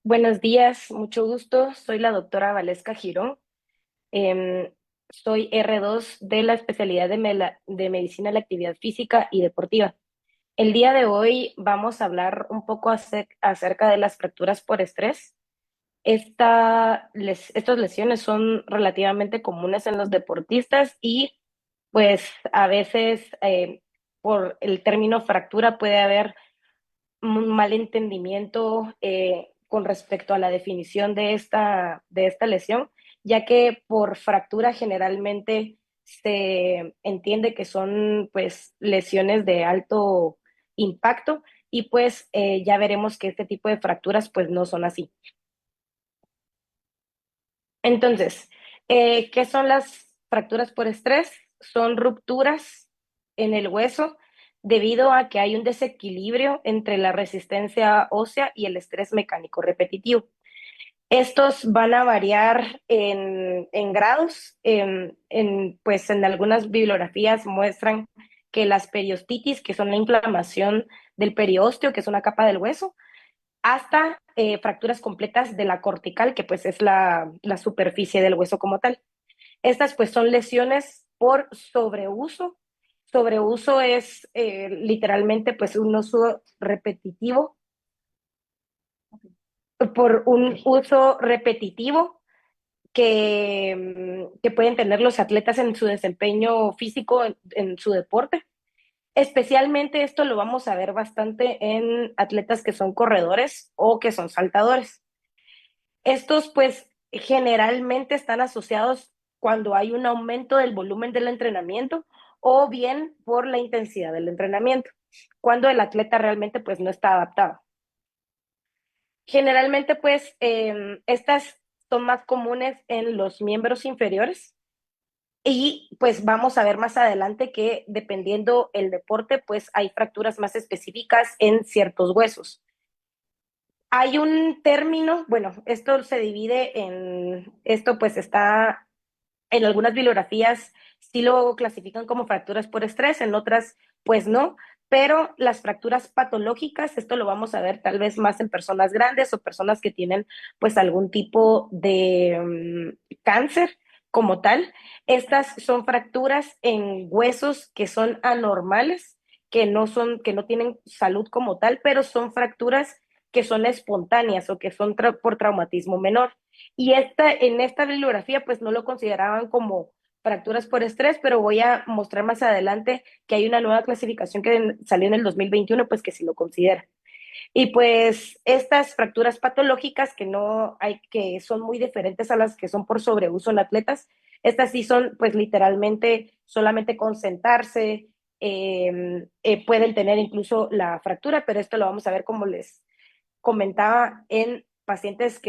Buenos días, mucho gusto. Soy la doctora Valesca Girón. Em, Soy R2 de la especialidad de Medicina de la Actividad Física y Deportiva. El día de hoy vamos a hablar un poco acerca de las fracturas por estrés. Estas lesiones son relativamente comunes en los deportistas y pues a veces por el término fractura puede haber un mal entendimiento con respecto a la definición de esta lesión, ya que por fractura generalmente se entiende que son pues lesiones de alto impacto y pues ya veremos que este tipo de fracturas pues no son así. Entonces, ¿qué son las fracturas por estrés? Son rupturas en el hueso debido a que hay un desequilibrio entre la resistencia ósea y el estrés mecánico repetitivo. Estos van a variar en grados. Pues en algunas bibliografías muestran que las periostitis, que son la inflamación del periósteo, que es una capa del hueso, hasta fracturas completas de la cortical, que pues es la superficie del hueso como tal. Estas pues son lesiones por sobreuso. Sobreuso es literalmente pues un uso repetitivo, por un uso repetitivo que pueden tener los atletas en su desempeño físico en su deporte. Especialmente esto lo vamos a ver bastante en atletas que son corredores o que son saltadores. Estos pues generalmente están asociados cuando hay un aumento del volumen del entrenamiento o bien por la intensidad del entrenamiento, cuando el atleta realmente pues no está adaptado. Generalmente pues estas son más comunes en los miembros inferiores y pues vamos a ver más adelante que dependiendo el deporte pues hay fracturas más específicas en ciertos huesos. Hay un término, bueno, esto se divide esto pues está en algunas bibliografías, sí lo clasifican como fracturas por estrés, en otras pues no, pero las fracturas patológicas, esto lo vamos a ver tal vez más en personas grandes o personas que tienen pues algún tipo de cáncer como tal. Estas son fracturas en huesos que son anormales, que no tienen salud como tal, pero son fracturas que son espontáneas o que son por traumatismo menor. Y en esta bibliografía pues no lo consideraban como fracturas por estrés, pero voy a mostrar más adelante que hay una nueva clasificación que salió en el 2021 pues que sí lo considera. Y pues estas fracturas patológicas que no hay, que son muy diferentes a las que son por sobreuso en atletas, estas sí son pues literalmente solamente con sentarse, pueden tener incluso la fractura, pero esto lo vamos a ver como les comentaba en pacientes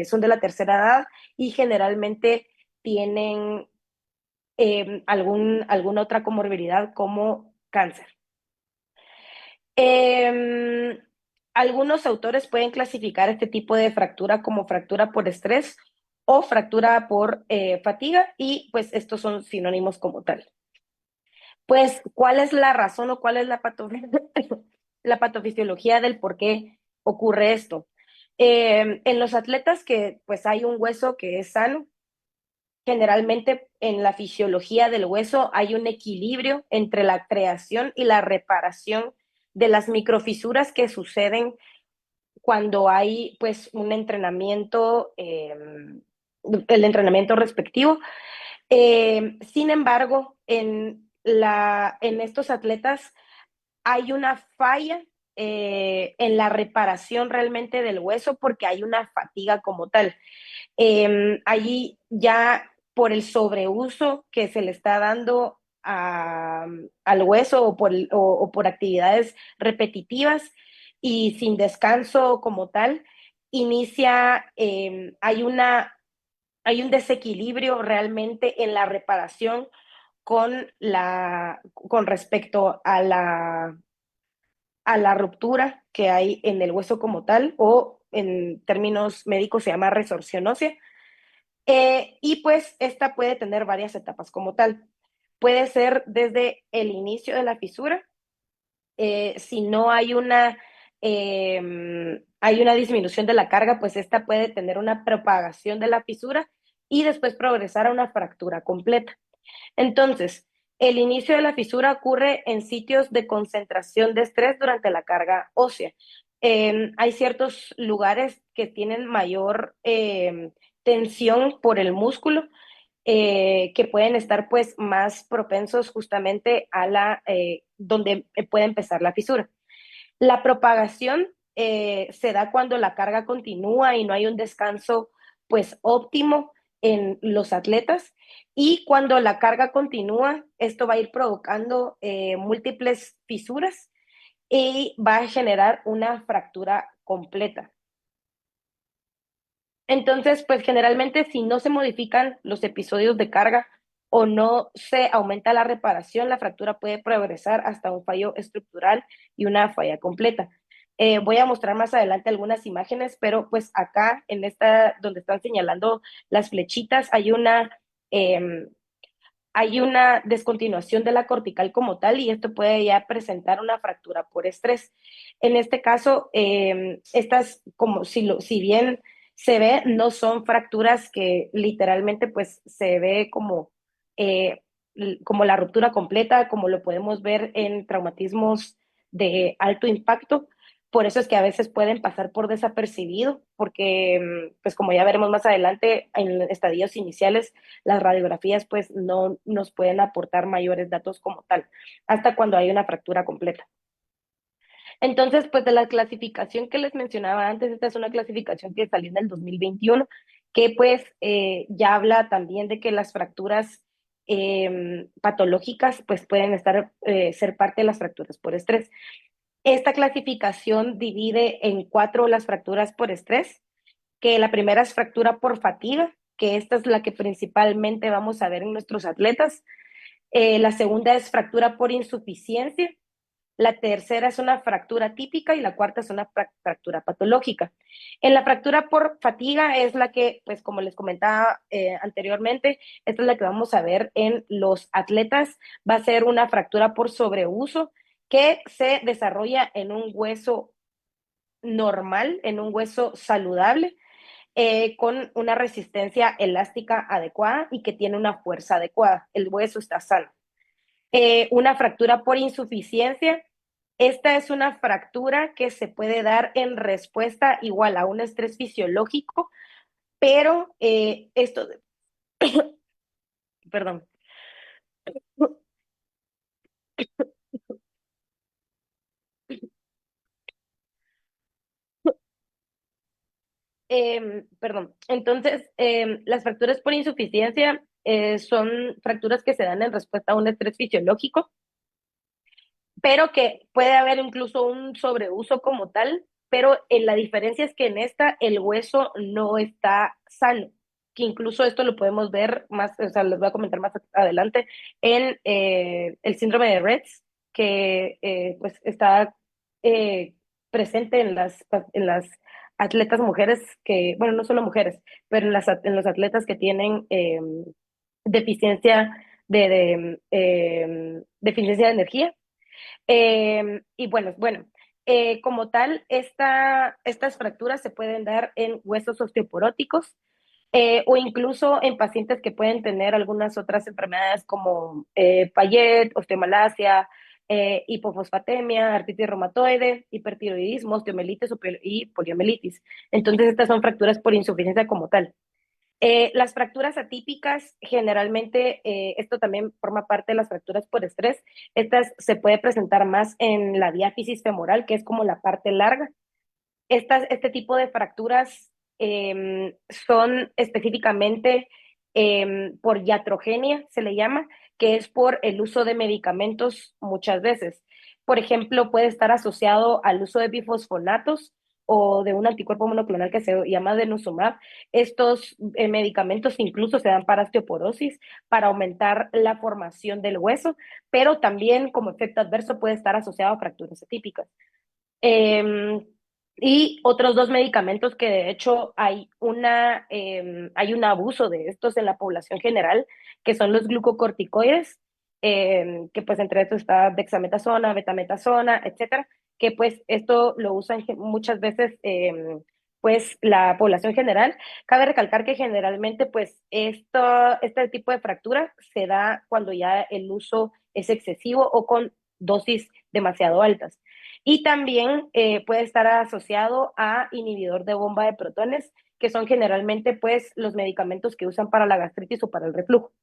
son de la tercera edad y generalmente tienen alguna otra comorbilidad como cáncer. Eh, Algunos autores pueden clasificar este tipo de fractura como fractura por estrés o fractura por fatiga y pues estos son sinónimos como tal. Pues, ¿cuál es la razón o cuál es la patofisiología del por qué ocurre esto? En los atletas que pues hay un hueso que es sano, generalmente en la fisiología del hueso hay un equilibrio entre la creación y la reparación de las microfisuras que suceden cuando hay pues un entrenamiento, el entrenamiento respectivo. Sin embargo, en estos atletas hay una falla en la reparación realmente del hueso porque hay una fatiga como tal. Allí ya por el sobreuso que se le está dando al hueso o por actividades repetitivas y sin descanso como tal, inicia, hay un desequilibrio realmente en la reparación con respecto a la ruptura que hay en el hueso como tal, o en términos médicos se llama resorción ósea. Y pues esta puede tener varias etapas como tal. Puede ser desde el inicio de la fisura, si no hay una hay una disminución de la carga, pues esta puede tener una propagación de la fisura y después progresar a una fractura completa. Entonces, el inicio de la fisura ocurre en sitios de concentración de estrés durante la carga ósea. Hay ciertos lugares que tienen mayor tensión por el músculo, que pueden estar pues más propensos justamente a donde puede empezar la fisura. La propagación se da cuando la carga continúa y no hay un descanso pues óptimo en los atletas, y cuando la carga continúa, esto va a ir provocando múltiples fisuras y va a generar una fractura completa. Entonces, pues generalmente si no se modifican los episodios de carga o no se aumenta la reparación, la fractura puede progresar hasta un fallo estructural y una falla completa. Voy a mostrar más adelante algunas imágenes, pero pues acá en esta donde están señalando las flechitas eh, hay una descontinuación de la cortical como tal, y esto puede ya presentar una fractura por estrés. En este caso, estas, como si bien se ve, no son fracturas que literalmente pues se ve eh, como la ruptura completa, como lo podemos ver en traumatismos de alto impacto. Por eso es que a veces pueden pasar por desapercibido, porque, pues como ya veremos más adelante, en estadios iniciales, las radiografías pues no nos pueden aportar mayores datos como tal, hasta cuando hay una fractura completa. Entonces, pues de la clasificación que les mencionaba antes, esta es una clasificación que salió en el 2021, que pues ya habla también de que las fracturas patológicas pues pueden ser parte de las fracturas por estrés. Esta clasificación divide en cuatro las fracturas por estrés, que la primera es fractura por fatiga, que esta es la que principalmente vamos a ver en nuestros atletas. La segunda es fractura por insuficiencia. La tercera es una fractura típica y la cuarta es una fractura patológica. En la fractura por fatiga es la que, pues como les comentaba anteriormente, esta es la que vamos a ver en los atletas. Va a ser una fractura por sobreuso que se desarrolla en un hueso normal, en un hueso saludable, con una resistencia elástica adecuada y que tiene una fuerza adecuada. El hueso está sano. Una fractura por insuficiencia. Esta es una fractura que se puede dar en respuesta igual a un estrés fisiológico, pero esto, perdón, perdón. Entonces, las fracturas por insuficiencia son fracturas que se dan en respuesta a un estrés fisiológico, pero que puede haber incluso un sobreuso como tal, pero la diferencia es que en esta el hueso no está sano, que incluso esto lo podemos ver más, o sea, les voy a comentar más adelante, en el síndrome de Retz, que pues está eh, presente en las atletas mujeres que, bueno, no solo mujeres, pero en los atletas que tienen deficiencia deficiencia de energía. Y como tal, estas fracturas se pueden dar en huesos osteoporóticos, o incluso en pacientes que pueden tener algunas otras enfermedades como Payet, osteomalacia, hipofosfatemia, artritis reumatoide, hipertiroidismo, osteomelitis y poliomielitis. Entonces, estas son fracturas por insuficiencia como tal. Las fracturas atípicas, generalmente, esto también forma parte de las fracturas por estrés. Estas se puede presentar más en la diáfisis femoral, que es como la parte larga. Este tipo de fracturas son específicamente por iatrogenia, se le llama, que es por el uso de medicamentos muchas veces. Por ejemplo, puede estar asociado al uso de bifosfonatos o de un anticuerpo monoclonal que se llama denosumab. Estos medicamentos incluso se dan para osteoporosis, para aumentar la formación del hueso, pero también como efecto adverso puede estar asociado a fracturas atípicas. Eh, y otros dos medicamentos que de hecho hay un abuso de estos en la población general, que son los glucocorticoides, que pues entre estos está dexametasona, betametasona, etcétera, que pues esto lo usan muchas veces pues la población general. Cabe recalcar que generalmente pues este tipo de fractura se da cuando ya el uso es excesivo o con dosis demasiado altas. Y también puede estar asociado a inhibidor de bomba de protones, que son generalmente pues los medicamentos que usan para la gastritis o para el reflujo.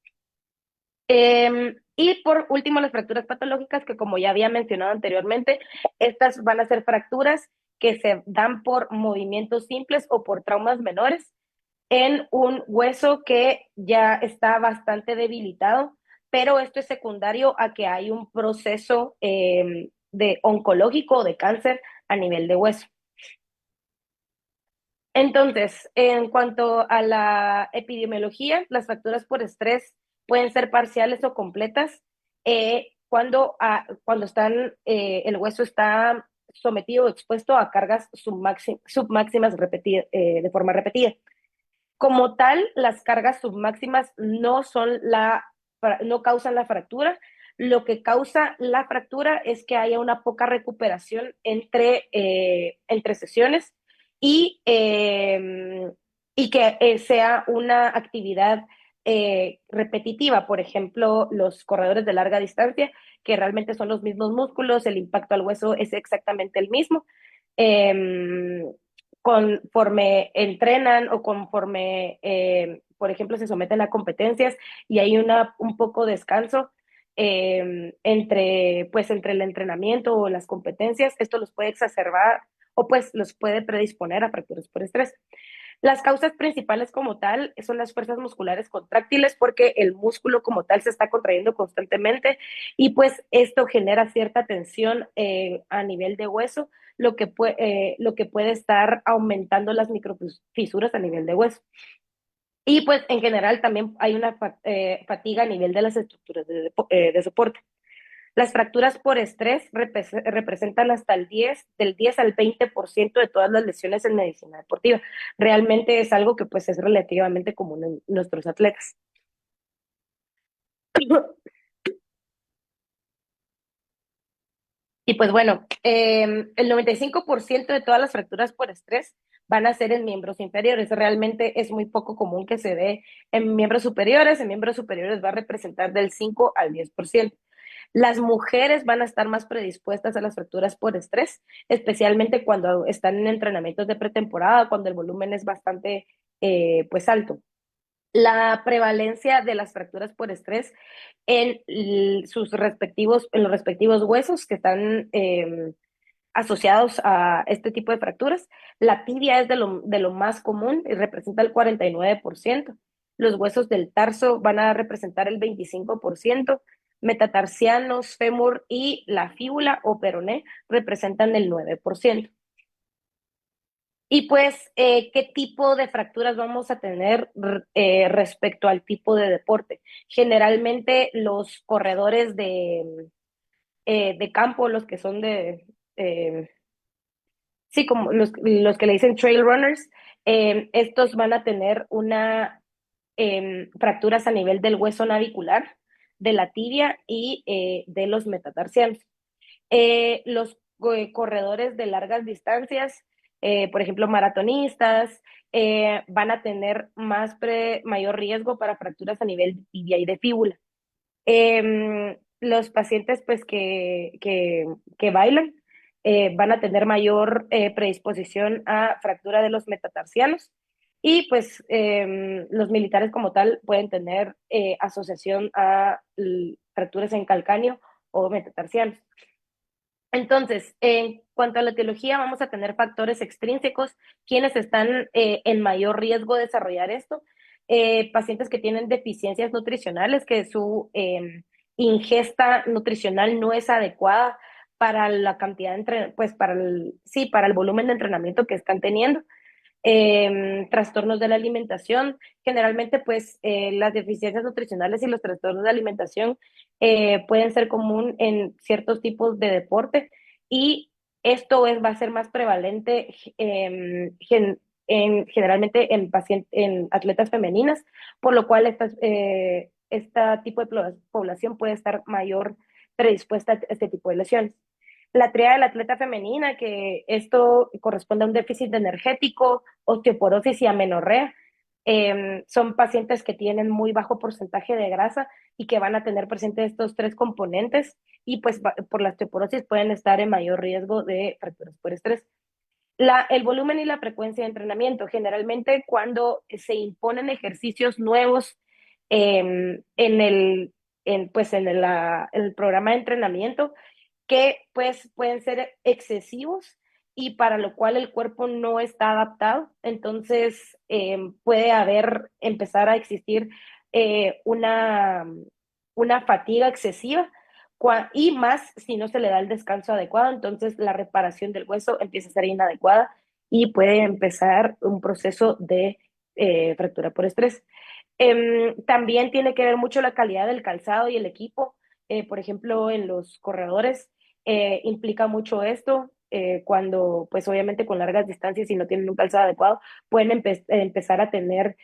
Y por último, las fracturas patológicas, que como ya había mencionado anteriormente, estas van a ser fracturas que se dan por movimientos simples o por traumas menores en un hueso que ya está bastante debilitado, pero esto es secundario a que hay un proceso de oncológico o de cáncer a nivel de hueso. Entonces, en cuanto a la epidemiología, las fracturas por estrés pueden ser parciales o completas cuando el hueso está sometido o expuesto a cargas submáximas de forma repetida. Como tal, las cargas submáximas no causan la fractura. Lo que causa la fractura es que haya una poca recuperación entre sesiones y, eh, y que sea una actividad repetitiva. Por ejemplo, los corredores de larga distancia, que realmente son los mismos músculos, el impacto al hueso es exactamente el mismo. Eh, Conforme entrenan o conforme, por ejemplo, se someten a competencias y hay un poco de descanso entre el entrenamiento o las competencias, esto los puede exacerbar o pues los puede predisponer a fracturas por estrés. Las causas principales como tal son las fuerzas musculares contráctiles porque el músculo como tal se está contrayendo constantemente y pues esto genera cierta tensión a nivel de hueso, lo que puede estar aumentando las microfisuras a nivel de hueso. Y pues en general también hay una fatiga a nivel de las estructuras de soporte. Las fracturas por estrés representan hasta del 10 al 20% de todas las lesiones en medicina deportiva. Realmente es algo que pues es relativamente común en nuestros atletas. Y pues bueno, el 95% de todas las fracturas por estrés van a ser en miembros inferiores. Realmente es muy poco común que se dé en miembros superiores. En miembros superiores va a representar del 5 al 10%. Las mujeres van a estar más predispuestas a las fracturas por estrés, especialmente cuando están en entrenamientos de pretemporada, cuando el volumen es bastante pues alto. La prevalencia de las fracturas por estrés en los respectivos huesos que están asociados a este tipo de fracturas. La tibia es de lo más común y representa el 49%. Los huesos del tarso van a representar el 25%. Metatarsianos, fémur y la fíbula o peroné representan el 9%. Y pues, ¿qué tipo de fracturas vamos a tener respecto al tipo de deporte? Generalmente los corredores de campo, los que son eh, sí, como los que le dicen trail runners, estos van a tener fracturas a nivel del hueso navicular, de la tibia y de los metatarsianos. Los corredores de largas distancias, por ejemplo, maratonistas, van a tener mayor riesgo para fracturas a nivel de tibia y de fíbula. Los pacientes pues que bailan van a tener mayor predisposición a fractura de los metatarsianos y pues los militares como tal pueden tener asociación a fracturas en calcáneo o metatarsianos. Entonces, en cuanto a la etiología, vamos a tener factores extrínsecos, quienes están en mayor riesgo de desarrollar esto. Pacientes que tienen deficiencias nutricionales, que su ingesta nutricional no es adecuada para la cantidad pues para el volumen de entrenamiento que están teniendo. Trastornos de la alimentación. Generalmente, pues las deficiencias nutricionales y los trastornos de alimentación pueden ser común en ciertos tipos de deporte y va a ser más prevalente generalmente en atletas femeninas, por lo cual este tipo de población puede estar mayor predispuesta a este tipo de lesiones. La tríada de la atleta femenina, que esto corresponde a un déficit energético, osteoporosis y amenorrea. Son pacientes que tienen muy bajo porcentaje de grasa y que van a tener presente estos tres componentes y pues por la osteoporosis pueden estar en mayor riesgo de fracturas por estrés. El volumen y la frecuencia de entrenamiento. Generalmente cuando se imponen ejercicios nuevos en pues en el programa de entrenamiento, que pues pueden ser excesivos y para lo cual el cuerpo no está adaptado. Entonces puede empezar a existir eh, una, una fatiga excesiva y más si no se le da el descanso adecuado, entonces la reparación del hueso empieza a ser inadecuada y puede empezar un proceso de fractura por estrés. También tiene que ver mucho la calidad del calzado y el equipo. Por ejemplo, en los corredores implica mucho esto. Cuando, pues obviamente con largas distancias y no tienen un calzado adecuado, pueden empezar a tener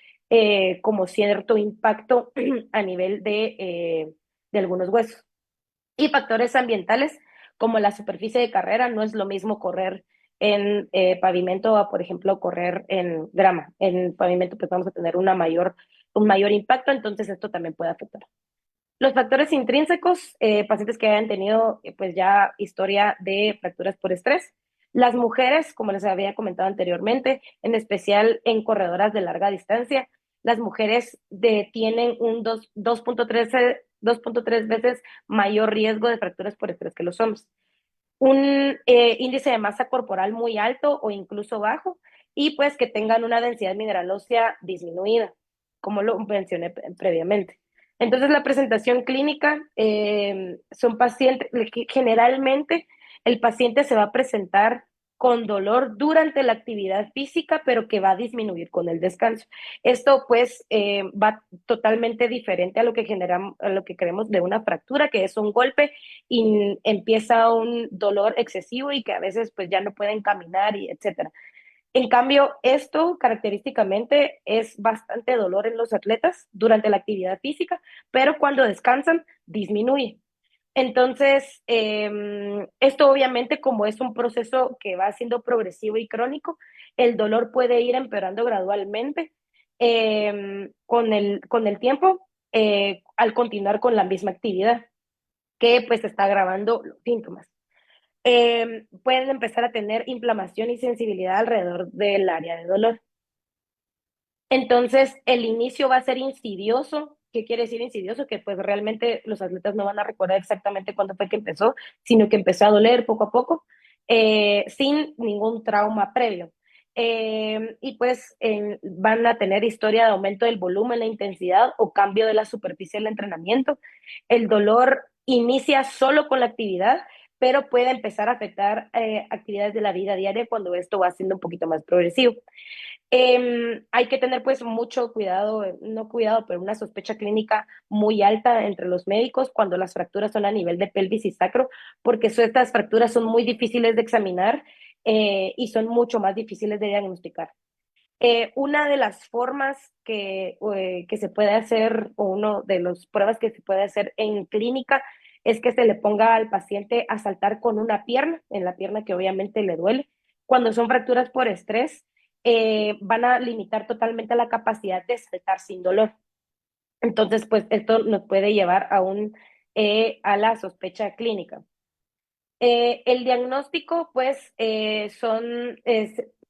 como cierto impacto a nivel de algunos huesos. Y factores ambientales, como la superficie de carrera, no es lo mismo correr en pavimento a, por ejemplo, correr en grama. En pavimento pues vamos a tener un mayor impacto, entonces esto también puede afectar. Los factores intrínsecos, pacientes que hayan tenido pues ya historia de fracturas por estrés. Las mujeres, como les había comentado anteriormente, en especial en corredoras de larga distancia, las mujeres tienen un 2.3 veces mayor riesgo de fracturas por estrés que los hombres. Un índice de masa corporal muy alto o incluso bajo y pues que tengan una densidad mineral ósea disminuida, como lo mencioné previamente. Entonces la presentación clínica son pacientes, generalmente el paciente se va a presentar con dolor durante la actividad física, pero que va a disminuir con el descanso. Esto pues va totalmente diferente a lo que generamos, a lo que creemos de una fractura, que es un golpe y empieza un dolor excesivo y que a veces pues ya no pueden caminar y etcétera. En cambio, esto característicamente es bastante dolor en los atletas durante la actividad física, pero cuando descansan disminuye. Entonces, esto obviamente como es un proceso que va siendo progresivo y crónico, el dolor puede ir empeorando gradualmente con el tiempo al continuar con la misma actividad que pues está agravando los síntomas. Pueden empezar a tener inflamación y sensibilidad alrededor del área de dolor. Entonces, el inicio va a ser insidioso. ¿Qué quiere decir insidioso? Que pues realmente los atletas no van a recordar exactamente cuándo fue que empezó, sino que empezó a doler poco a poco, sin ningún trauma previo. Y pues van a tener historia de aumento del volumen, la intensidad o cambio de la superficie del entrenamiento. El dolor inicia solo con la actividad, pero puede empezar a afectar actividades de la vida diaria cuando esto va siendo un poquito más progresivo. Hay que tener pues mucho cuidado, no cuidado, pero una sospecha clínica muy alta entre los médicos cuando las fracturas son a nivel de pelvis y sacro, porque estas fracturas son muy difíciles de examinar y son mucho más difíciles de diagnosticar. Una de las formas que se puede hacer, o una de las pruebas que se puede hacer en clínica, es que se le ponga al paciente a saltar con una pierna, en la pierna que obviamente le duele. Cuando son fracturas por estrés, van a limitar totalmente la capacidad de saltar sin dolor. Entonces, pues esto nos puede llevar a la sospecha clínica. El diagnóstico, pues,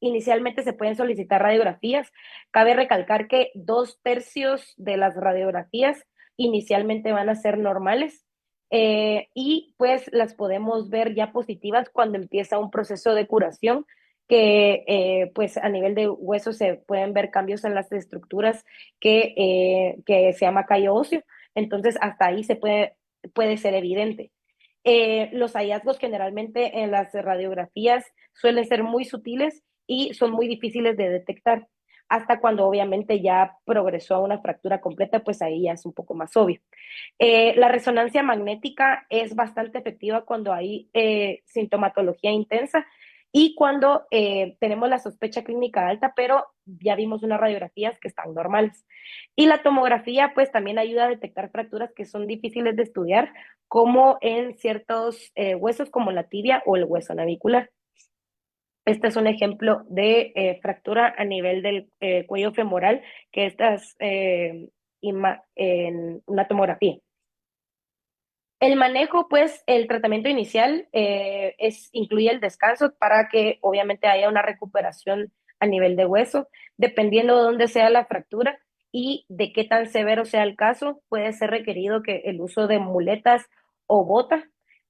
inicialmente se pueden solicitar radiografías. Cabe recalcar que 2/3 de las radiografías inicialmente van a ser normales y pues las podemos ver ya positivas cuando empieza un proceso de curación que pues a nivel de hueso se pueden ver cambios en las estructuras que se llama callo óseo. Entonces hasta ahí puede ser evidente. Los hallazgos generalmente en las radiografías suelen ser muy sutiles y son muy difíciles de detectar. Hasta cuando obviamente ya progresó a una fractura completa, pues ahí ya es un poco más obvio. La resonancia magnética es bastante efectiva cuando hay sintomatología intensa y cuando tenemos la sospecha clínica alta, pero ya vimos unas radiografías que están normales. Y la tomografía pues también ayuda a detectar fracturas que son difíciles de estudiar, como en ciertos huesos como la tibia o el hueso navicular. Este es un ejemplo de fractura a nivel del cuello femoral, que estas en una tomografía. El manejo, pues, el tratamiento inicial incluye el descanso para que obviamente haya una recuperación a nivel de hueso, dependiendo de dónde sea la fractura y de qué tan severo sea el caso, puede ser requerido que el uso de muletas o botas.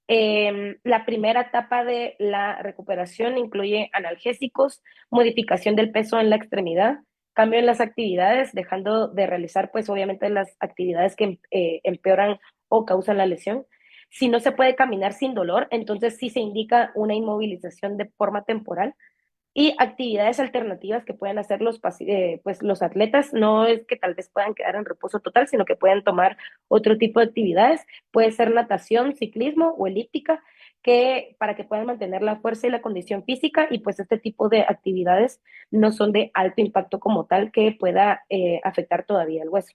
La primera etapa de la recuperación incluye analgésicos, modificación del peso en la extremidad, cambio en las actividades, dejando de realizar, pues, obviamente las actividades que empeoran o causan la lesión. Si no se puede caminar sin dolor, entonces sí se indica una inmovilización de forma temporal y actividades alternativas que pueden hacer pues los atletas. No es que tal vez puedan quedar en reposo total, sino que pueden tomar otro tipo de actividades. Puede ser natación, ciclismo o elíptica, para que puedan mantener la fuerza y la condición física, y pues este tipo de actividades no son de alto impacto como tal que pueda afectar todavía el hueso.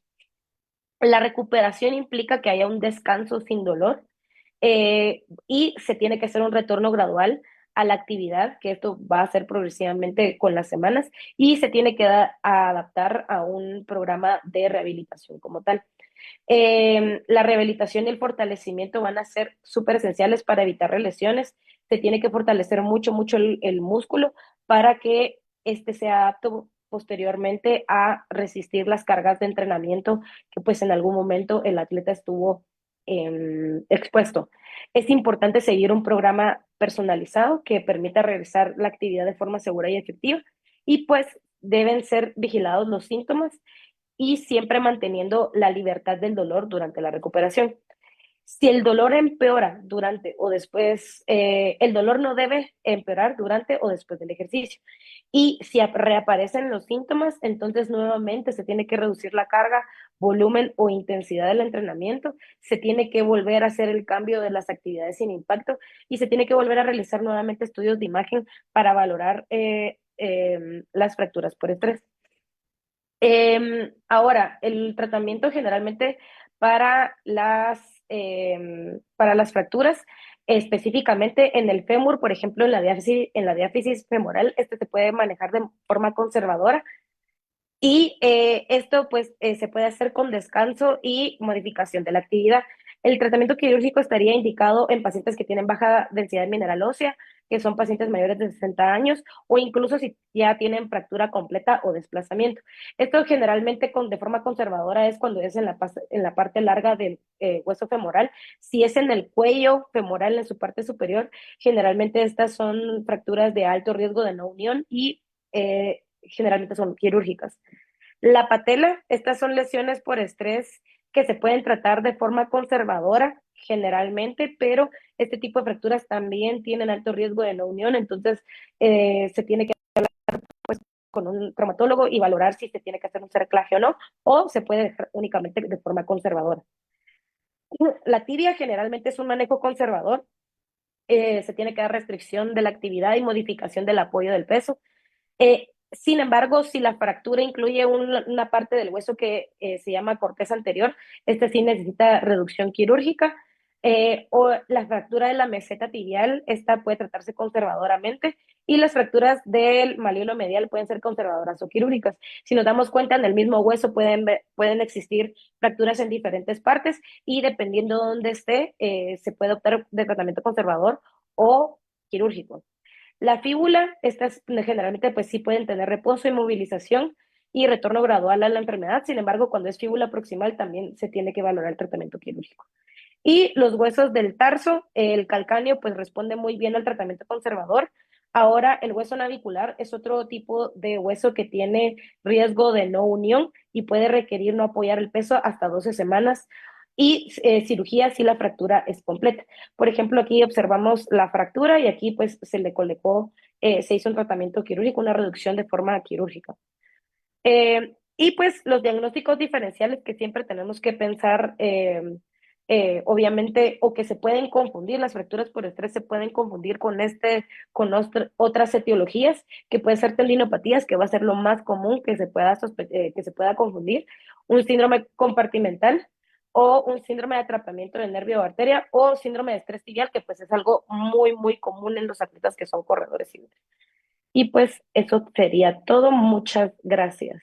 La recuperación implica que haya un descanso sin dolor y se tiene que hacer un retorno gradual a la actividad, que esto va a ser progresivamente con las semanas, y se tiene que adaptar a un programa de rehabilitación como tal. La rehabilitación y el fortalecimiento van a ser súper esenciales para evitar lesiones. Se tiene que fortalecer mucho, mucho el músculo para que este sea apto posteriormente a resistir las cargas de entrenamiento que pues en algún momento el atleta estuvo expuesto. Es importante seguir un programa personalizado que permita realizar la actividad de forma segura y efectiva, y pues deben ser vigilados los síntomas y siempre manteniendo la libertad del dolor durante la recuperación. Si el dolor empeora durante o después, el dolor no debe empeorar durante o después del ejercicio. Y si reaparecen los síntomas, entonces nuevamente se tiene que reducir la carga, volumen o intensidad del entrenamiento, se tiene que volver a hacer el cambio de las actividades sin impacto y se tiene que volver a realizar nuevamente estudios de imagen para valorar las fracturas por estrés. Ahora, el tratamiento generalmente para para las fracturas, específicamente en el fémur, por ejemplo, en la diáfisis femoral, este se puede manejar de forma conservadora, y esto pues se puede hacer con descanso y modificación de la actividad. El tratamiento quirúrgico estaría indicado en pacientes que tienen baja densidad mineral ósea, que son pacientes mayores de 60 años, o incluso si ya tienen fractura completa o desplazamiento. Esto generalmente de forma conservadora es cuando es en la parte larga del hueso femoral. Si es en el cuello femoral, en su parte superior, generalmente estas son fracturas de alto riesgo de no unión y generalmente son quirúrgicas. La patela, estas son lesiones por estrés que se pueden tratar de forma conservadora generalmente, pero este tipo de fracturas también tienen alto riesgo de no unión, entonces se tiene que pues, con un traumatólogo y valorar si se tiene que hacer un cerclaje o se puede dejar únicamente de forma conservadora. La tibia generalmente es un manejo conservador, se tiene que dar restricción de la actividad y modificación del apoyo del peso. Sin embargo, si la fractura incluye una parte del hueso que se llama corteza anterior, este sí necesita reducción quirúrgica. O la fractura de la meseta tibial, esta puede tratarse conservadoramente, y las fracturas del malleolo medial pueden ser conservadoras o quirúrgicas. Si nos damos cuenta, en el mismo hueso pueden existir fracturas en diferentes partes, y dependiendo de dónde esté, se puede optar de tratamiento conservador o quirúrgico. La fíbula, estas generalmente pues sí pueden tener reposo, inmovilización y retorno gradual a la enfermedad. Sin embargo, cuando es fíbula proximal también se tiene que valorar el tratamiento quirúrgico. Y los huesos del tarso, el calcáneo pues responde muy bien al tratamiento conservador. Ahora el hueso navicular es otro tipo de hueso que tiene riesgo de no unión y puede requerir no apoyar el peso hasta 12 semanas, y cirugía si la fractura es completa. Por ejemplo, aquí observamos la fractura y aquí pues se le colocó, se hizo un tratamiento quirúrgico, una reducción de forma quirúrgica. Y pues los diagnósticos diferenciales que siempre tenemos que pensar obviamente, o que se pueden confundir, las fracturas por estrés se pueden confundir otras etiologías, que puede ser tendinopatías, que va a ser lo más común que se pueda confundir, un síndrome compartimental, o un síndrome de atrapamiento del nervio o arteria, o síndrome de estrés tibial, que pues es algo muy, muy común en los atletas que son corredores libres. Y pues eso sería todo. Muchas gracias.